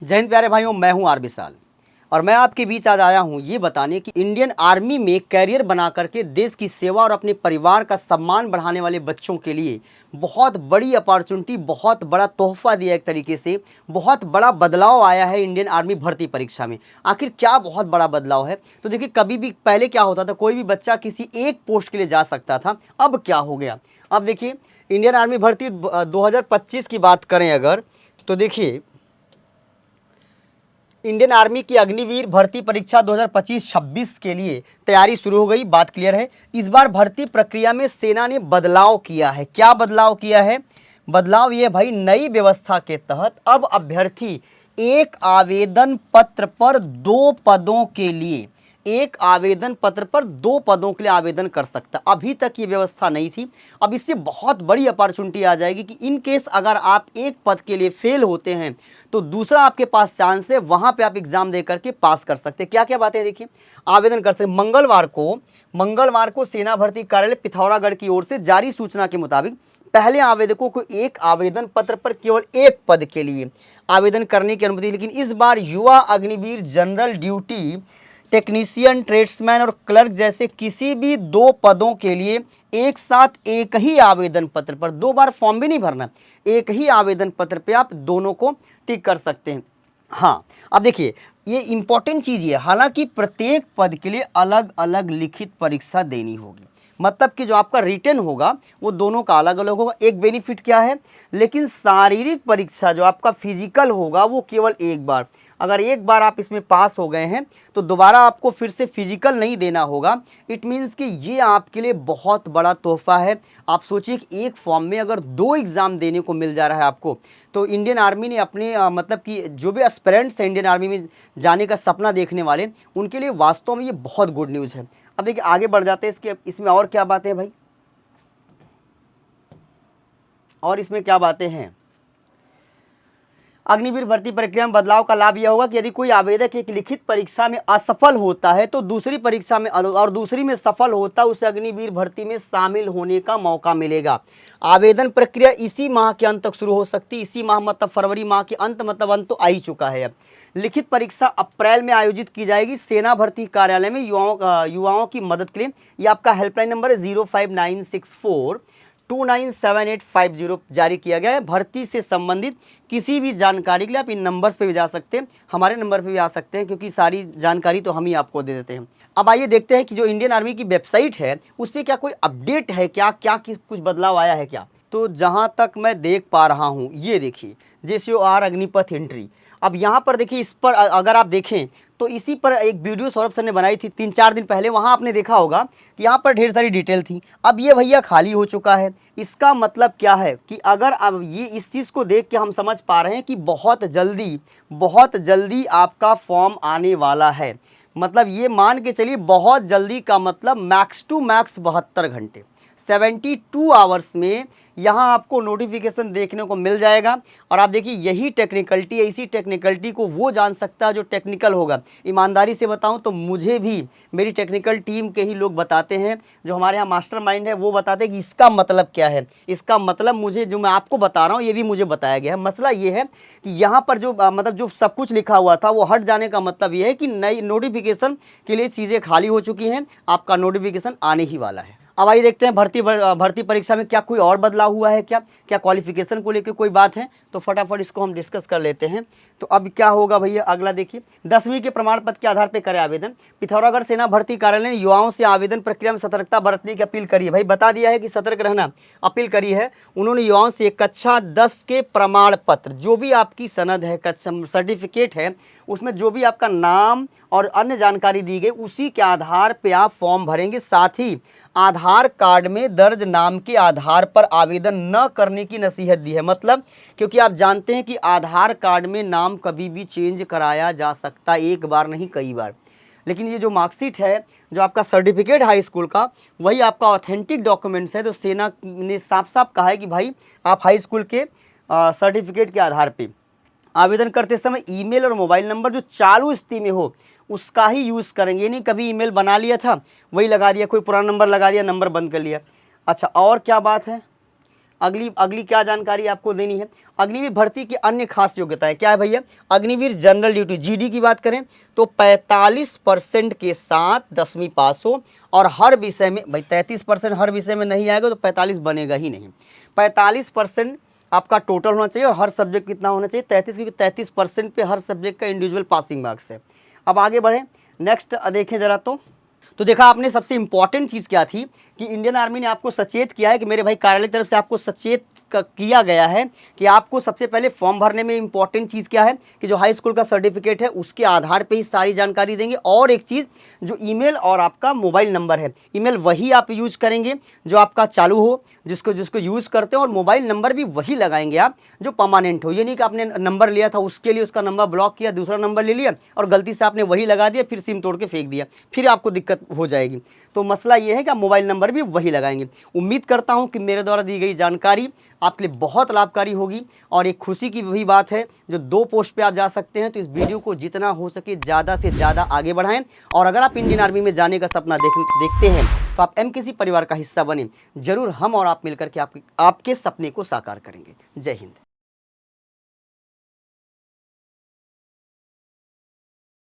जय हिंद प्यारे भाइयों, मैं हूं आर विशाल और मैं आपके बीच आज आया हूं ये बताने कि इंडियन आर्मी में कैरियर बना करके देश की सेवा और अपने परिवार का सम्मान बढ़ाने वाले बच्चों के लिए बहुत बड़ी अपॉर्चुनिटी, बहुत बड़ा तोहफा दिया एक तरीके से। बहुत बड़ा बदलाव आया है इंडियन आर्मी भर्ती परीक्षा में। आखिर क्या बहुत बड़ा बदलाव है? तो देखिए, कभी भी पहले क्या होता था, कोई भी बच्चा किसी एक पोस्ट के लिए जा सकता था। अब क्या हो गया? अब देखिए, इंडियन आर्मी भर्ती 2025 की बात करें अगर, तो देखिए इंडियन आर्मी की अग्निवीर भर्ती परीक्षा 2025-26 के लिए तैयारी शुरू हो गई। बात क्लियर है। इस बार भर्ती प्रक्रिया में सेना ने बदलाव किया है। क्या बदलाव किया है? बदलाव ये भाई, नई व्यवस्था के तहत अब अभ्यर्थी एक आवेदन पत्र पर 2 पदों के लिए, एक आवेदन पत्र पर 2 पदों के लिए आवेदन कर सकता। अभी तक ये व्यवस्था नहीं थी। अब इससे बहुत बड़ी अपॉर्चुनिटी आ जाएगी कि इन केस अगर आप एक पद के लिए फेल होते हैं तो दूसरा आपके पास चांस है, वहां पे आप एग्जाम दे करके पास कर सकते हैं। क्या क्या बातें देखिए, आवेदन कर सकते। मंगलवार को सेना भर्ती कार्यालय पिथौरागढ़ की ओर से जारी सूचना के मुताबिक पहले आवेदकों को एक आवेदन पत्र पर केवल एक पद के लिए आवेदन करने की अनुमति, लेकिन इस बार युवा Agniveer, general duty technician, tradesman और क्लर्क जैसे किसी भी 2 पदों के लिए एक साथ एक ही आवेदन पत्र पर, 2 बार फॉर्म भी नहीं भरना, एक ही आवेदन पत्र पे आप दोनों को टिक कर सकते हैं। हाँ, अब देखिए, ये इंपॉर्टेंट चीज़ ये है, हालांकि प्रत्येक पद के लिए अलग अलग लिखित परीक्षा देनी होगी। मतलब कि जो आपका रिटन होगा वो दोनों का अलग अलग होगा। एक बेनिफिट क्या है, लेकिन शारीरिक परीक्षा जो आपका फिजिकल होगा वो केवल एक बार। अगर एक बार आप इसमें पास हो गए हैं तो दोबारा आपको फिर से फिजिकल नहीं देना होगा। इट मीन्स कि ये आपके लिए बहुत बड़ा तोहफा है। आप सोचिए कि एक फॉर्म में अगर 2 एग्ज़ाम देने को मिल जा रहा है आपको, तो इंडियन आर्मी ने अपने मतलब कि जो भी एस्पिरेंट्स हैं इंडियन आर्मी में जाने का सपना देखने वाले, उनके लिए वास्तव में ये बहुत गुड न्यूज़ है। अब देखिए, आगे बढ़ जाते हैं। इसमें और क्या बातें हैं भाई, और इसमें क्या बातें हैं? अग्निवीर भर्ती प्रक्रिया में बदलाव का लाभ यह होगा कि यदि कोई आवेदक एक लिखित परीक्षा में असफल होता है तो दूसरी परीक्षा में और दूसरी में सफल होता है, उसे अग्निवीर भर्ती में शामिल होने का मौका मिलेगा। आवेदन प्रक्रिया इसी माह के अंत तक शुरू हो सकती है। इसी माह मतलब फरवरी माह के अंत, मतलब अंत तो आ ही चुका है। अब लिखित परीक्षा अप्रैल में आयोजित की जाएगी। सेना भर्ती कार्यालय में युवाओं की मदद के लिए ये आपका हेल्पलाइन नंबर है 0596429785 जारी किया गया है। भर्ती से संबंधित किसी भी जानकारी के लिए आप इन नंबर्स पे भी जा सकते हैं, हमारे नंबर पे भी आ सकते हैं, क्योंकि सारी जानकारी तो हम ही आपको दे देते हैं। अब आइए देखते हैं कि जो इंडियन आर्मी की वेबसाइट है उस पर क्या कोई अपडेट है, क्या क्या कुछ बदलाव आया है क्या। तो जहाँ तक मैं देख पा रहा हूँ, ये देखिए JCOR अग्निपथ एंट्री। अब यहाँ पर देखिए, इस पर अगर आप देखें तो इसी पर एक वीडियो सौरभ सर ने बनाई थी 3-4 दिन पहले। वहाँ आपने देखा होगा कि यहाँ पर ढेर सारी डिटेल थी। अब ये भैया खाली हो चुका है। इसका मतलब क्या है कि अगर अब ये इस चीज़ को देख के हम समझ पा रहे हैं कि बहुत जल्दी आपका फॉर्म आने वाला है। मतलब ये मान के चलिए, बहुत जल्दी का मतलब मैक्स टू मैक्स 72 घंटे, 72 आवर्स में यहाँ आपको नोटिफिकेशन देखने को मिल जाएगा। और आप देखिए, यही टेक्निकलिटी है। इसी टेक्निकलिटी को वो जान सकता है जो टेक्निकल होगा। ईमानदारी से बताऊं तो मुझे भी मेरी टेक्निकल टीम के ही लोग बताते हैं, जो हमारे यहाँ मास्टरमाइंड है, वो बताते हैं कि इसका मतलब क्या है। इसका मतलब मुझे, जो मैं आपको बता रहा हूँ, ये भी मुझे बताया गया है। मसला ये है कि यहाँ पर जो मतलब जो सब कुछ लिखा हुआ था वो हट जाने का मतलब ये है कि नई नोटिफिकेशन के लिए चीज़ें खाली हो चुकी हैं। आपका नोटिफिकेशन आने ही वाला है। अब आइए देखते हैं भर्ती परीक्षा में क्या कोई और बदलाव हुआ है क्या, क्या क्वालिफिकेशन को लेकर कोई बात है, तो फटाफट इसको हम डिस्कस कर लेते हैं। तो अब क्या होगा भैया, अगला देखिए, 10वीं के प्रमाण पत्र के आधार पर करें आवेदन। पिथौरागढ़ सेना भर्ती कार्यालय ने युवाओं से आवेदन प्रक्रिया में सतर्कता बरतने की अपील करी है। भाई बता दिया है कि सतर्क रहना, अपील करी है उन्होंने युवाओं से। कक्षा 10 के प्रमाण पत्र, जो भी आपकी सनद है, सर्टिफिकेट है, उसमें जो भी आपका नाम और अन्य जानकारी दी गई, उसी के आधार पे आप फॉर्म भरेंगे। साथ ही आधार कार्ड में दर्ज नाम के आधार पर आवेदन न करने की नसीहत दी है। मतलब, क्योंकि आप जानते हैं कि आधार कार्ड में नाम कभी भी चेंज कराया जा सकता, एक बार नहीं कई बार। लेकिन ये जो मार्कशीट है, जो आपका सर्टिफिकेट हाई स्कूल का, वही आपका ऑथेंटिक डॉक्यूमेंट्स है। तो सेना ने साफ साफ कहा है कि भाई आप हाई स्कूल के सर्टिफिकेट के आधार पर आवेदन करते समय ईमेल और मोबाइल नंबर जो चालू स्थिति में हो उसका ही यूज़ करेंगे। नहीं कभी ईमेल बना लिया था वही लगा दिया, कोई पुराना नंबर लगा दिया, नंबर बंद कर लिया। अच्छा, और क्या बात है? अगली अगली क्या जानकारी आपको देनी है, अग्निवीर भर्ती की अन्य खास योग्यताएं क्या है भैया। अग्निवीर जनरल ड्यूटी जीडी की बात करें तो 45% के साथ 10वीं पास हो और हर विषय में, भाई 33% हर विषय में नहीं आएगा तो 45 बनेगा ही नहीं। 45% आपका टोटल होना चाहिए और हर सब्जेक्ट कितना होना चाहिए 33, क्योंकि 33% पे हर सब्जेक्ट का इंडिविजुअल पासिंग मार्क्स है। अब आगे बढ़ें, नेक्स्ट देखें जरा तो देखा आपने सबसे इंपॉर्टेंट चीज़ क्या थी कि इंडियन आर्मी ने आपको सचेत किया है कि मेरे भाई कार्यालय की तरफ से आपको सचेत किया गया है कि आपको सबसे पहले फॉर्म भरने में इंपॉर्टेंट चीज़ क्या है कि जो हाई स्कूल का सर्टिफिकेट है उसके आधार पे ही सारी जानकारी देंगे। और एक चीज़, जो ईमेल और आपका मोबाइल नंबर है, ईमेल वही आप यूज़ करेंगे जो आपका चालू हो, जिसको यूज़ करते हैं, और मोबाइल नंबर भी वही लगाएंगे आप जो परमानेंट हो। ये नहीं कि आपने नंबर लिया था उसके लिए उसका नंबर ब्लॉक किया, दूसरा नंबर ले लिया और गलती से आपने वही लगा दिया, फिर सिम तोड़ के फेंक दिया, फिर आपको दिक्कत हो जाएगी। तो मसला ये है कि आप मोबाइल नंबर भी वही लगाएंगे। उम्मीद करता हूं कि मेरे द्वारा दी गई जानकारी आपके लिए बहुत लाभकारी होगी। और एक खुशी की भी बात है, जो 2 पोस्ट पे आप जा सकते हैं, तो इस वीडियो को जितना हो सके ज़्यादा से ज़्यादा आगे बढ़ाएं। और अगर आप इंडियन आर्मी में जाने का सपना देखते हैं तो आप एमकेसी परिवार का हिस्सा बने। जरूर हम और आप मिलकर के आपके सपने को साकार करेंगे। जय हिंद।